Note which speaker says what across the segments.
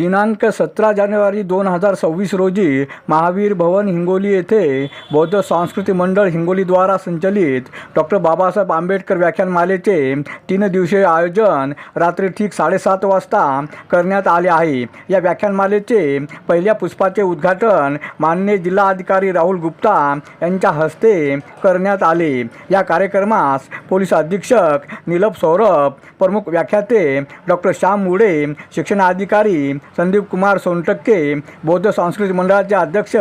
Speaker 1: दिनांक 17 जानेवारी 2026 रोजी महावीर भवन हिंगोली येथे बौद्ध सांस्कृतिक मंडळ हिंगोलीद्वारा संचलित डॉक्टर बाबासाहेब आंबेडकर व्याख्यानमालेचे 3 दिवसीय आयोजन रात्री ठीक 7:30 वाजता करण्यात आले आहे। या व्याख्यानमालेचे पहिल्या पुष्पाचे उद्घाटन माननीय जिल्हाधिकारी राहुल गुप्ता यांच्या हस्ते करण्यात आले। या कार्यक्रमास पोलीस अधीक्षक नीलप सौरभ, प्रमुख व्याख्याते डॉक्टर श्याम मुळे, शिक्षणाधिकारी संदीप कुमार सोनटक्के, बौद्ध सांस्कृतिक मंडळाचे अध्यक्ष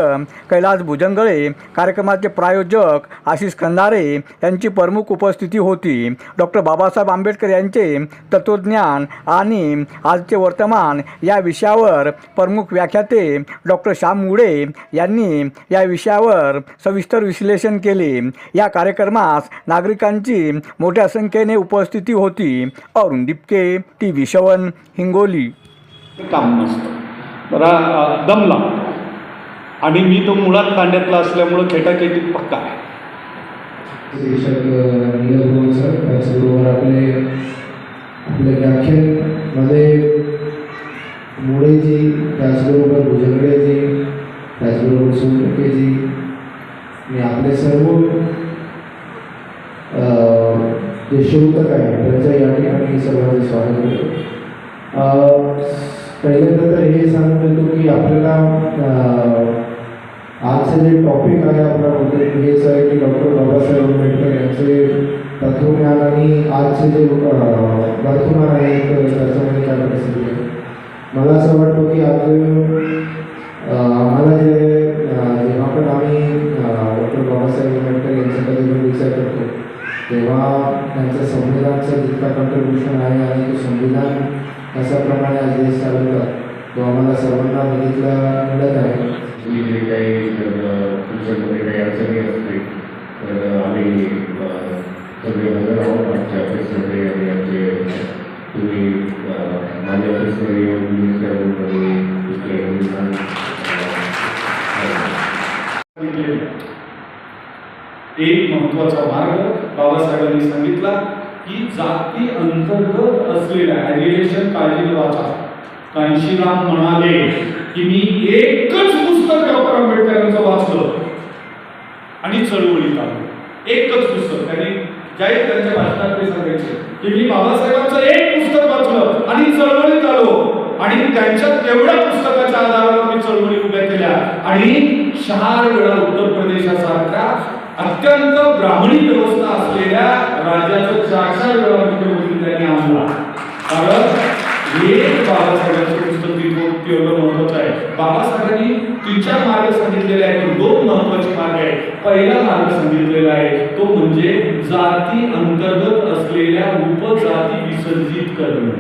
Speaker 1: कैलास भुजंगळे, कार्यक्रमाचे प्रायोजक आशिष खंदारे यांची प्रमुख उपस्थिती होती। डॉक्टर बाबासाहेब आंबेडकर यांचे तत्वज्ञान आणि आजचे वर्तमान या विषयावर प्रमुख व्याख्याते डॉक्टर श्याम मुळे यांनी या विषयावर सविस्तर विश्लेषण केले। या कार्यक्रमास नागरिकांची मोठ्या संख्येने उपस्थिती होती। अरुण दिपके, TV 7 हिंगोली।
Speaker 2: काम नसतं बरा दम लागतो आणि मी तो मुळात कांड्यातला असल्यामुळं खेटाखेटीत पक्का आहे।
Speaker 3: त्याचबरोबर आपले व्याख्यानमध्ये मुळेजी, त्याचबरोबर भुजंगडेजी, त्याचबरोबर सोनटक्केजी आणि आपले सर्व जे श्रोतक आहेत त्यांचं या ठिकाणी सर्वांचे स्वागत करतो। पहिल्यांदा तर हे सांगतो की आपल्याला आजचं जे टॉपिक आहे आपल्यामध्ये हेच आहे की डॉक्टर बाबासाहेब आंबेडकर यांचे तत्वज्ञान आणि आजचे जे वर्तमान आहे त्याच्यामध्ये काय परिस्थिती आहे। मला असं वाटतं की आज आम्हाला जेव्हा पण आम्ही डॉक्टर बाबासाहेब आंबेडकर यांचा कधी विचार करतो तेव्हा त्यांचं संविधानाचं जितका कंट्रीब्युशन आहे आणि तो संविधान अशाप्रमाणे आज देश चालवतात तो आम्हाला सर्वांना बघितला मिळत आहे।
Speaker 4: जे काही तुमच्यामध्ये काही अडचणी असतील तर आम्ही सगळे हजर आहोत आमच्या ऑफिसमध्ये आणि आमचे तुम्ही माझ्या ऑफिसमध्ये येऊन
Speaker 2: एक महत्त्वाचा मार्ग बाबासाहेबांनी सांगितला की जाती अंतर्गत असलेल्या ॲग्रिगेशन काळजी वाचा। कांशीराम म्हणाले की मी एकच पुस्तक डॉक्टर आंबेडकरांचं वाचलं आणि चळवळीत आलो। एकच पुस्तक त्यांनी जाहीर त्यांच्या भाषणात ते सांगायचे की मी बाबासाहेबांचं एक पुस्तक वाचलं आणि चळवळीत आलो आणि त्यांच्या तेवढ्या पुस्तकाच्या आधारावर मी चळवळी उभ्या केल्या आणि 4 वेळा उत्तर प्रदेशासारख्या अत्यंत ब्राह्मणी व्यवस्था असलेल्या राज्याचं 4 वेळा मुख्यमंत्री त्यांनी आणला। कारण हे बाबासाहेबांचं पुस्तक तेवढं महत्वाचं आहे। बाबासाहेबांनी 3-4 मार्ग सांगितलेले आहेत, 2 महत्वाचे मार्ग आहेत। पहिला मार्ग सांगितलेला आहे तो म्हणजे जाती अंतर्गत असलेल्या उपजाती विसर्जित करणे।